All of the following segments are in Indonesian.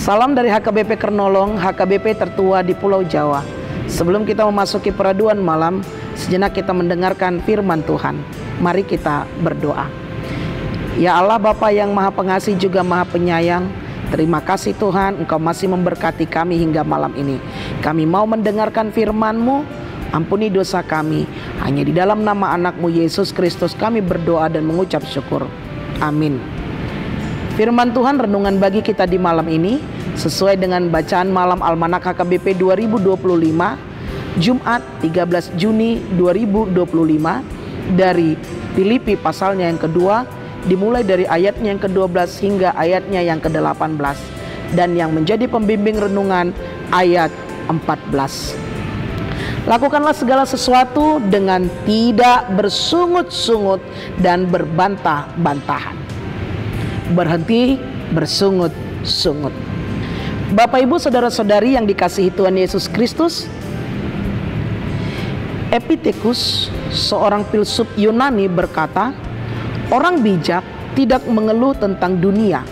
Salam dari HKBP Kernolong, HKBP tertua di Pulau Jawa. Sebelum kita memasuki peraduan malam, sejenak kita mendengarkan firman Tuhan. Mari kita berdoa. Ya Allah Bapa yang Maha Pengasih juga Maha Penyayang, terima kasih Tuhan, Engkau masih memberkati kami hingga malam ini. Kami mau mendengarkan firman-Mu, ampuni dosa kami. Hanya di dalam nama anak-Mu Yesus Kristus kami berdoa dan mengucap syukur. Amin. Firman Tuhan renungan bagi kita di malam ini sesuai dengan bacaan malam Almanak HKBP 2025 Jumat 13 Juni 2025 dari Filipi pasalnya yang kedua, dimulai dari ayatnya yang ke-12 hingga ayatnya yang ke-18, dan yang menjadi pembimbing renungan ayat 14. Lakukanlah segala sesuatu dengan tidak bersungut-sungut dan berbantah-bantahan. Berhenti bersungut-sungut. Bapak Ibu saudara-saudari yang dikasihi Tuhan Yesus Kristus, Epictetus, seorang filsuf Yunani berkata, orang bijak tidak mengeluh tentang dunia,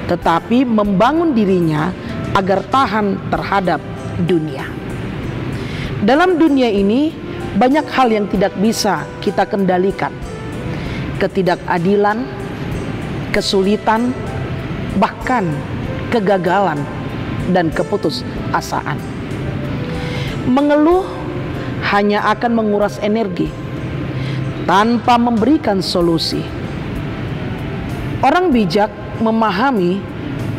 tetapi membangun dirinya agar tahan terhadap dunia. Dalam dunia ini banyak hal yang tidak bisa kita kendalikan. Ketidakadilan, kesulitan, bahkan kegagalan dan keputusasaan. Mengeluh hanya akan menguras energi tanpa memberikan solusi. Orang bijak memahami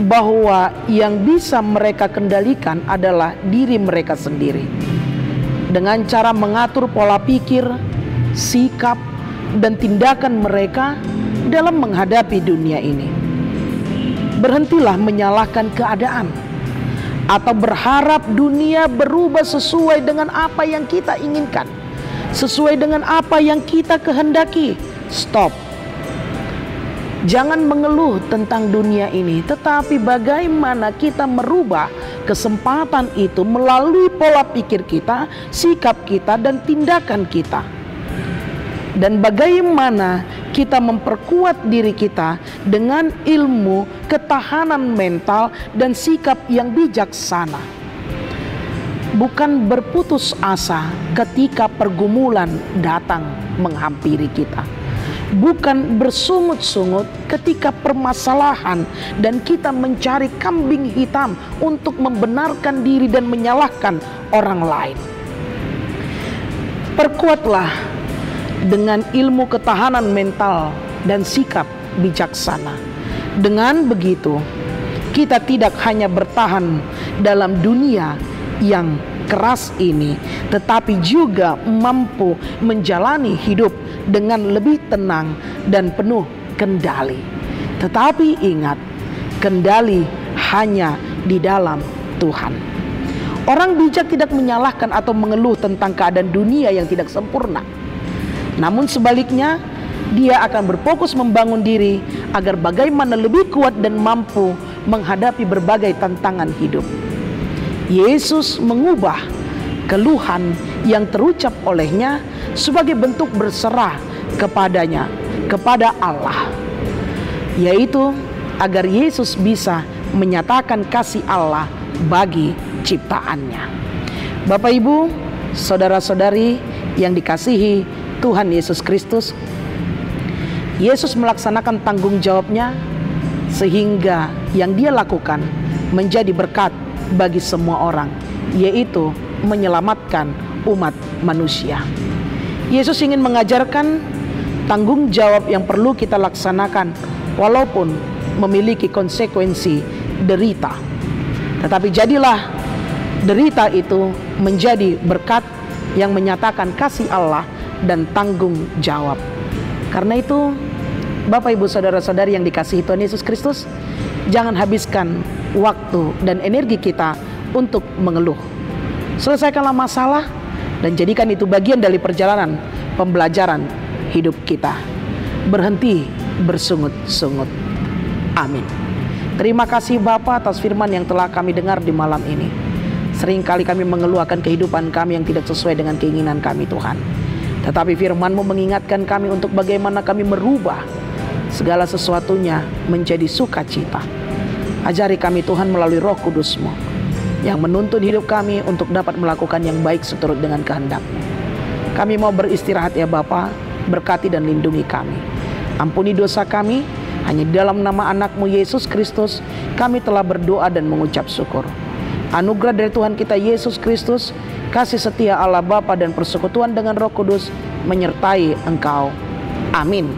bahwa yang bisa mereka kendalikan adalah diri mereka sendiri. Dengan cara mengatur pola pikir, sikap, dan tindakan mereka dalam menghadapi dunia ini. Berhentilah menyalahkan keadaan atau berharap dunia berubah sesuai dengan apa yang kita inginkan, sesuai dengan apa yang kita kehendaki. Stop. Jangan mengeluh tentang dunia ini, tetapi bagaimana kita merubah kesempatan itu melalui pola pikir kita, sikap kita, dan tindakan kita. Dan bagaimana kita memperkuat diri kita dengan ilmu, ketahanan mental, dan sikap yang bijaksana. Bukan berputus asa ketika pergumulan datang menghampiri kita. Bukan bersungut-sungut ketika permasalahan dan kita mencari kambing hitam untuk membenarkan diri dan menyalahkan orang lain. Perkuatlah dengan ilmu ketahanan mental dan sikap bijaksana. Dengan begitu, kita tidak hanya bertahan dalam dunia yang keras ini, tetapi juga mampu menjalani hidup dengan lebih tenang dan penuh kendali. Tetapi ingat, kendali hanya di dalam Tuhan. Orang bijak tidak menyalahkan atau mengeluh tentang keadaan dunia yang tidak sempurna. Namun sebaliknya, dia akan berfokus membangun diri agar bagaimana lebih kuat dan mampu menghadapi berbagai tantangan hidup. Yesus mengubah keluhan yang terucap olehnya sebagai bentuk berserah kepadanya, kepada Allah, yaitu agar Yesus bisa menyatakan kasih Allah bagi ciptaannya. Bapak Ibu, saudara-saudari yang dikasihi Tuhan Yesus Kristus, Yesus melaksanakan tanggung jawabnya sehingga yang dia lakukan menjadi berkat bagi semua orang, yaitu menyelamatkan umat manusia. Yesus ingin mengajarkan tanggung jawab yang perlu kita laksanakan walaupun memiliki konsekuensi derita. Tetapi jadilah derita itu menjadi berkat yang menyatakan kasih Allah dan tanggung jawab. Karena itu, Bapak Ibu saudara-saudari yang dikasihi Tuhan Yesus Kristus, jangan habiskan waktu dan energi kita untuk mengeluh. Selesaikanlah masalah dan jadikan itu bagian dari perjalanan pembelajaran hidup kita. Berhenti bersungut-sungut. Amin. Terima kasih Bapa atas firman yang telah kami dengar di malam ini. Seringkali kami mengeluh akan kehidupan kami yang tidak sesuai dengan keinginan kami Tuhan. Tetapi firman-Mu mengingatkan kami untuk bagaimana kami merubah segala sesuatunya menjadi sukacita. Ajari kami Tuhan melalui Roh Kudus-Mu yang menuntun hidup kami untuk dapat melakukan yang baik seturut dengan kehendak-Mu. Kami mau beristirahat ya Bapa, berkati dan lindungi kami. Ampuni dosa kami, hanya di dalam nama anak-Mu Yesus Kristus kami telah berdoa dan mengucap syukur. Anugerah dari Tuhan kita Yesus Kristus, kasih setia Allah Bapa dan persekutuan dengan Roh Kudus menyertai engkau. Amin.